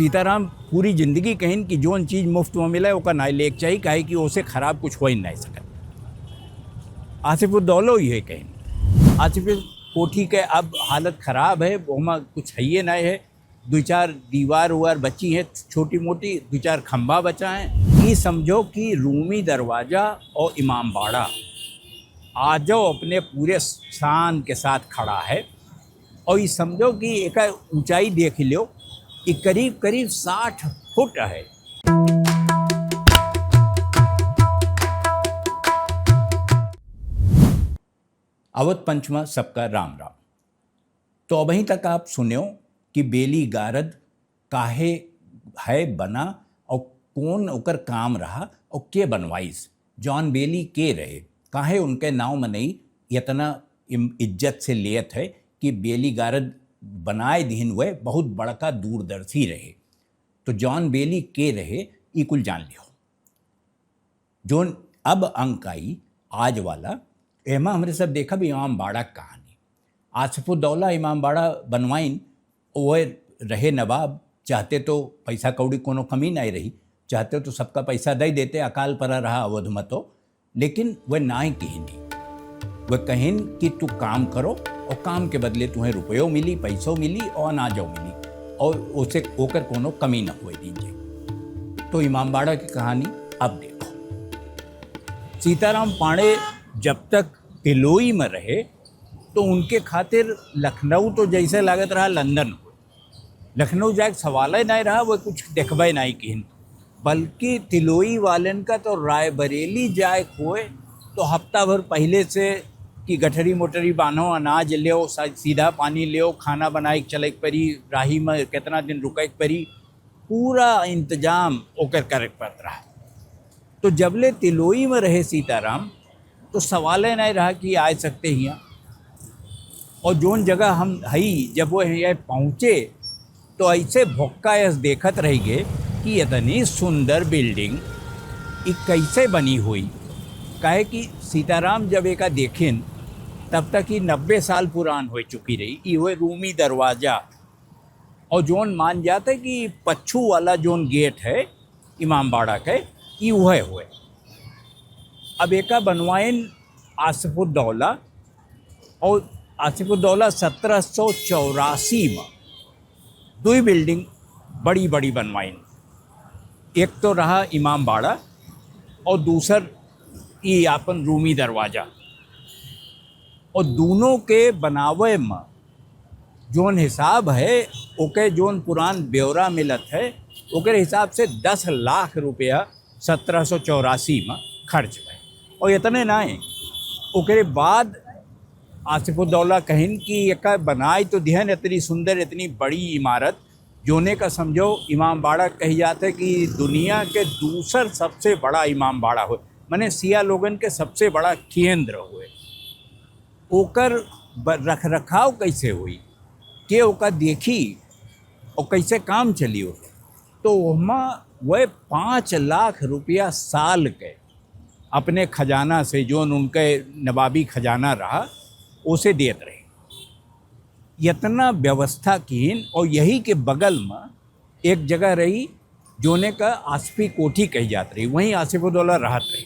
सीताराम पूरी जिंदगी कहिन कि जोन चीज़ मुफ्त में मिले ओका ना लेक चाहिए, काहे कि ओसे खराब कुछ हो ही नहीं सकत। आसिफुद्दौला ये कहिन। आसिफ कोठी के अब हालत ख़राब है, वहाँ कुछ है नहीं है, दो चार दीवार उवार बची हैं छोटी मोटी, दो चार खंभा बचा है। ये समझो कि रूमी दरवाज़ा और इमाम बाड़ा आज जो अपने पूरे शान के साथ खड़ा है, और ये समझो कि एक ऊंचाई देख लो, ये करीब करीब 60 फुट है। अवध पंचमा सबका राम राम। तो अभी तक आप सुनो कि बेली गारद काहे है बना और कौन ओकर काम रहा और के बनवाइस, जॉन बेली के रहे, काहे उनके नाव में नहीं इतना इज्जत से लेत है कि बेली गारद बनाए दिन हुए बहुत बड़का दूरदर्शी रहे। तो जॉन बेली के रहे ये कुल जान लियो। जोन अब अंक आई आज वाला, एमा हमरे सब देखा भी इमाम बाड़ा कहानी। आसिफुद्दौला इमाम बाड़ा बनवाइन, वो रहे नवाब, चाहते तो पैसा कौड़ी कोनो कमी नहीं रही, चाहते तो सबका पैसा दे देते, अकाल परा रहा अवध में तो, लेकिन वह ना ही कहिनी। वह कहिन कि तू काम करो और काम के बदले तुम्हें रुपयों मिली, पैसों मिली और अनाजों मिली, और उसे होकर कोनो कमी न हुए दीजिए। तो इमाम बाड़ा की कहानी अब देखो। सीताराम पांडे जब तक तिलोई में रहे तो उनके खातिर लखनऊ तो जैसे लागत रहा लंदन हो। लखनऊ जाए सवाल ही नहीं रहा, वो कुछ देखबे नहीं किन, बल्कि तिलोई वालन का तो रायबरेली जाए हुए तो हफ्ता भर पहले से कि गठरी मोटरी बांधो, अनाज ले, सीधा पानी ले, खाना बनाए चले परी, राही में कितना दिन रुके परी, पूरा इंतजाम ओकर करे पड़ता रहा। तो जबले तिलोई में रहे सीताराम तो सवाल नहीं रहा कि आ सकते ही। और जोन जगह हम हई जब वो यहाँ पहुँचे तो ऐसे भोक्का ऐस देखत रह गए कि इतनी सुंदर बिल्डिंग ये कैसे बनी हुई। काहे कि सीताराम जब एक देखें तब तक ही 90 साल पुरान हो चुकी रही। ये हुए रूमी दरवाज़ा, और जोन मान जाते कि पच्छू वाला जोन गेट है इमाम बाड़ा के, ये वह हुए। अब एक बनवाइन आसिफुद्दौला, और आसिफुद्दौला 1784 में दो बिल्डिंग बड़ी बड़ी बनवाइन। एक तो रहा इमाम बाड़ा और दूसर ये आपन रूमी दरवाज़ा। और दोनों के बनावे में जोन हिसाब है ओके जोन पुरान ब्यौरा मिलत है, ओके हिसाब से 10 लाख रुपया 1784 में खर्च हुए। और इतने ना है, ओकरे बाद आसिफुद्दौला कहिन कि एक बनाई तो दिहन इतनी सुंदर इतनी बड़ी इमारत, जोने का समझो इमाम बाड़ा कही जाते कि दुनिया के दूसर सबसे बड़ा इमाम बाड़ा हो, माने सिया लोगन के सबसे बड़ा केंद्र हुए। ओकर रख रखाव कैसे हुई के ओका देखी और कैसे काम चली हो, तो वह 5 लाख रुपया साल के अपने खजाना से, जो उनके नवाबी खजाना रहा, उसे देते रहे। इतना व्यवस्था कीन। और यही के बगल में एक जगह रही जोने का आसिफी कोठी कही जाती रही, वहीं आसिफुद्दौला रहत रही।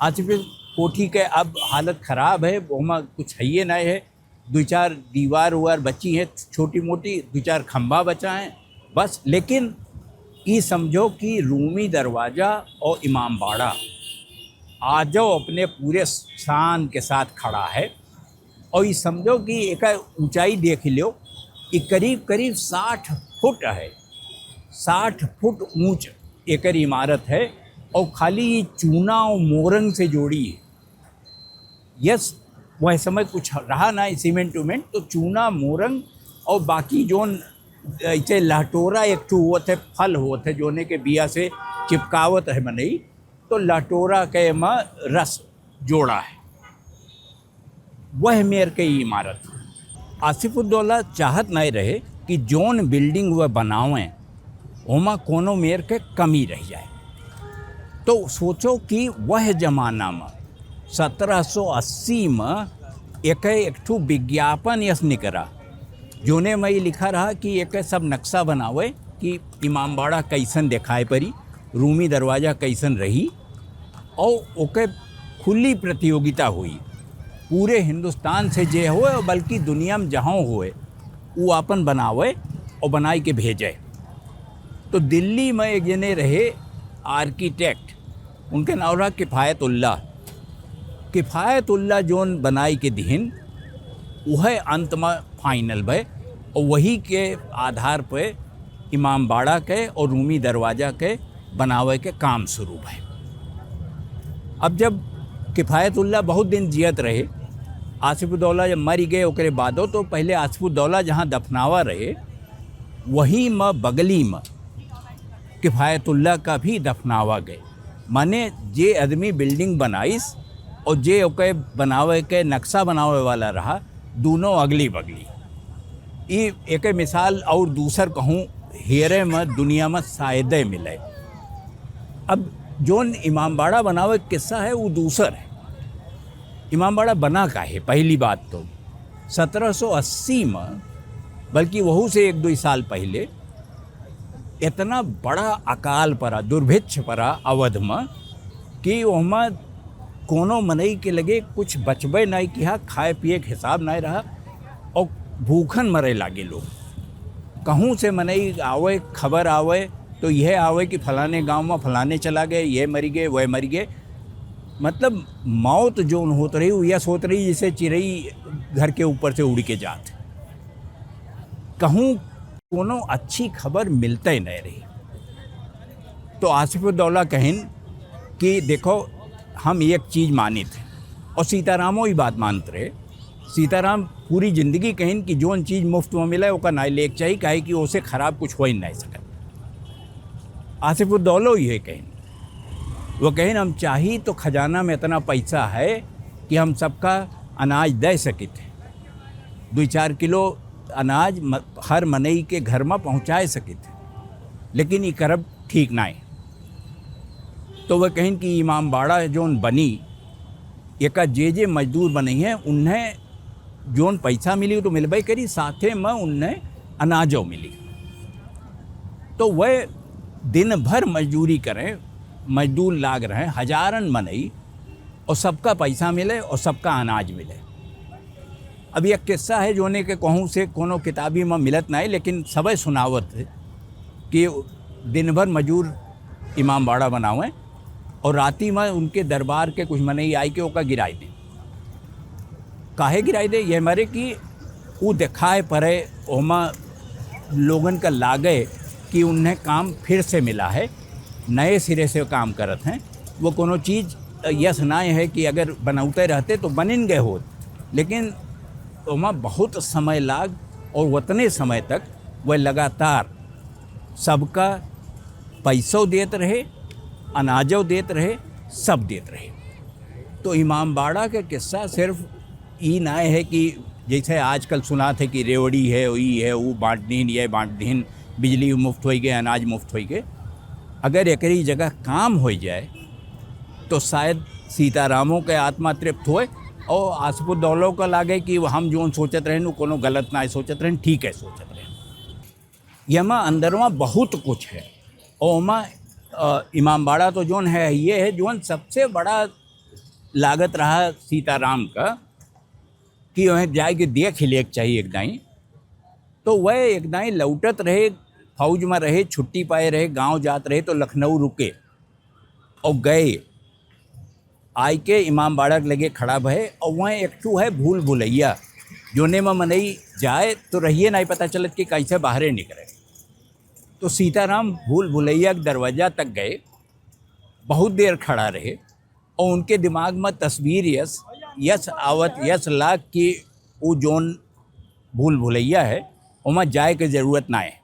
आसिफी कोठी के अब हालत ख़राब है, वहाँ कुछ है नहीं है, दो चार दीवार उवार बची हैं छोटी मोटी, दो चार खंभा बचा हैं बस। लेकिन ये समझो कि रूमी दरवाज़ा और इमाम बाड़ा आज जो अपने पूरे शान के साथ खड़ा है, और ये समझो कि एक ऊंचाई देख लो, ये करीब करीब 60 फुट है। 60 फुट ऊंच एक इमारत है, और खाली ये चूना और मोरंग से जोड़ी है। यस, वह समय कुछ रहा ना सीमेंट उमेंट, तो चूना मोरंग और बाकी जोन ऐसे लहटोरा एक ठू होते फल होते जोने के बिया से चिपकावत है मनई, तो लहटोरा के में रस जोड़ा है, वह मेर के इमारत। आसिफुद्दौला चाहत नहीं रहे कि जोन बिल्डिंग वह बनावें ओमा कोनो मेर के कमी रह जाए। तो सोचो कि वह जमाना में 1780 में एक ठू विज्ञापन यस निकला, जोने में ये लिखा रहा कि एक सब नक्शा बनावे कि इमामबाड़ा कैसन दिखाई पड़ी, रूमी दरवाज़ा कैसन रही, और ओके खुली प्रतियोगिता हुई पूरे हिंदुस्तान से जे होए और बल्कि दुनिया में जहाँ होए वो अपन बनावे और बनाई के भेजे। तो दिल्ली में एक जने रहे आर्किटेक्ट, उनके नाम रहा किफ़ायतुल्लाह। किफ़ायतुल्लाह जोन बनाई के दिन वह अंत में फाइनल भय, और वही के आधार पे इमामबाड़ा के और रूमी दरवाज़ा के बनावे के काम शुरू भय। अब जब किफ़ायतुल्लाह बहुत दिन जियत रहे, आसिफुद्दौला जब मर गए ओकरे बादो, तो पहले आसिफुद्दौला जहाँ दफनावा रहे वहीं में बगली में किफ़ायतुल्लाह का भी दफनावा गए। माने जे आदमी बिल्डिंग बनाइस और जे ओके बनावे के नक्शा बनावे वाला रहा, दोनों अगली बगली। ये एक मिसाल और दूसर कहूँ हेरे में दुनिया में शायदे मिले। अब जोन इमामबाड़ा बनावे किस्सा है वो दूसर है। इमामबाड़ा बना का है, पहली बात तो 1780 में, बल्कि वहू से 1-2 साल पहले इतना बड़ा अकाल पड़ा, दुर्भिक्ष पड़ा अवध में कि वहाँ कोनो मनई के लगे कुछ बचबे नहीं किया, खाए पिए के हिसाब नहीं रहा और भूखन मरे लागे लोग। कहूँ से मनई आवे, खबर आवे तो यह आवे कि फलाने गांव में फलाने चला गए, ये मरी गए, वह मरी गए। मतलब मौत जोन होत रही वो यह सोच रही जैसे चिड़ई घर के ऊपर से उड़ के जात। कहूँ कोनो अच्छी खबर मिलते ही नहीं रही। तो आसिफुद्दौला कहिन कि देखो हम एक चीज़ माने थे, और सीतारामो ही बात मानते रहे। सीताराम पूरी ज़िंदगी कहिन कि जोन चीज़ मुफ्त में मिले ओका ना लेक चाहिए, काहे कि उससे ख़राब कुछ हो ही नहीं सकता। आसिफुद्दौला ये कहिन, वो कहिन हम चाहिए तो खजाना में इतना पैसा है कि हम सबका अनाज दे सके थे, 2-4 किलो अनाज हर मनई के घर में पहुँचाए सके थे, लेकिन ये करब ठीक ना है। तो वह कहिन कि इमामबाड़ा जोन बनी, एक जे मजदूर बने हैं उन्हें जोन पैसा मिली तो मिलबे करी, साथे में उन्हें अनाजो मिली। तो वह दिन भर मजदूरी करें, मजदूर लाग रहे हैं हजारन मनई, और सबका पैसा मिले और सबका अनाज मिले। अब यह किस्सा है जोने के कहूँ से कोनो किताबी में मिलत नहीं, लेकिन सबे सुनावत है कि दिन भर मजदूर इमामबाड़ा बनावें और राती में उनके दरबार के कुछ मनई आई के ओका गिराई दे। काहे गिराई दे? ये मारे कि वो दिखाए पड़े, ओमा लोगन का लागे कि उन्हें काम फिर से मिला है, नए सिरे से काम करत हैं। वो कोनो चीज़ यस ना है कि अगर बनौते रहते तो बनिन गए होत, लेकिन ओमा बहुत समय लाग, और उतने समय तक वह लगातार सबका पैसों देत रहे, अनाजों देत रहे, सब देत रहे। तो इमामबाड़ा के किस्सा सिर्फ ये ना है कि जैसे आजकल सुना थे कि रेवड़ी है, वही है, वो बांट दीन, ये बांट दीन, बिजली मुफ्त हो गए, अनाज मुफ्त हो गए। अगर एकरी जगह काम हो जाए तो शायद सीतारामों के आत्मा तृप्त होए और आसिफुद्दौला का लागे कि हम जोन सोचत रहें कोनो गलत ना सोचत रहें, ठीक है सोचत रहें। यमा अंदरवा बहुत कुछ है। और ओमा इमामबाड़ा तो जोन है ये है जोन सबसे बड़ा लागत रहा सीताराम का कि वह जाए के देख लेक चाहिए एक दाई। तो वह एक दाई लौटत रहे, फौज में रहे, छुट्टी पाए रहे, गांव जात रहे, तो लखनऊ रुके और गए, आई के इमामबाड़ा के लगे खड़ा भये। और वहाँ एक ठू है भूल भुलैया, जोने में मनई जाए तो रहिए नहीं पता चलत कि कैसे बाहरे निकले। तो सीताराम भूल भुलैया के दरवाज़ा तक गए, बहुत देर खड़ा रहे, और उनके दिमाग में तस्वीर यस आवत, यस लाग कि वो जोन भूल भुलैया है वहाँ जाए के ज़रूरत ना है।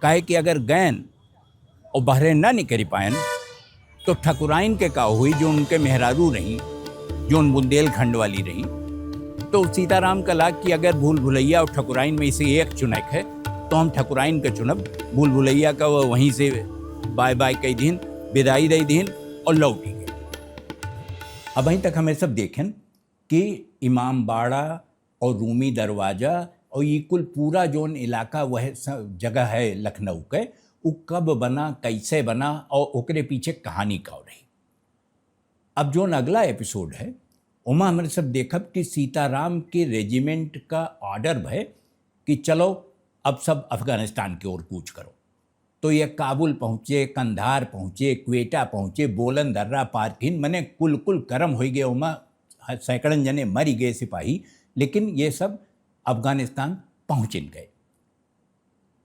काहे कि अगर गैन और बहरे ना निकल पाएन तो ठकुराइन के का हुई, जो उनके मेहरारू रहीं, जो उन बुंदेलखंड वाली रहीं। तो सीताराम का लाग कि अगर भूल भुलैया और ठकुराइन में से एक चुनक है तो हम ठकुराइन का चुनब, भूल भुलैया का वो वहीं से बाय बाय कई दिन विदाई दई दिन और लौटी गए। अब वहीं तक हमें सब देखें कि इमामबाड़ा और रूमी दरवाज़ा और ये कुल पूरा जोन इलाका वह जगह है लखनऊ के, वो कब बना, कैसे बना और ओकरे पीछे कहानी का रही। अब जोन अगला एपिसोड है उमा हमारे सब देखब कि सीताराम के रेजिमेंट का ऑर्डर भय कि चलो अब सब अफगानिस्तान की ओर कूच करो। तो ये काबुल पहुँचे, कंधार पहुँचे, क्वेटा पहुँचे, बोलन दर्रा पार किन, मने कुल करम हो गए। उमा सैकड़न जने मरी गए सिपाही, लेकिन ये सब अफगानिस्तान पहुँचिन गए।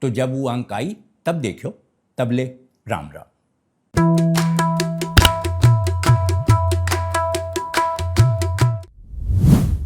तो जब वो अंक आई तब देखो, तबले राम राम।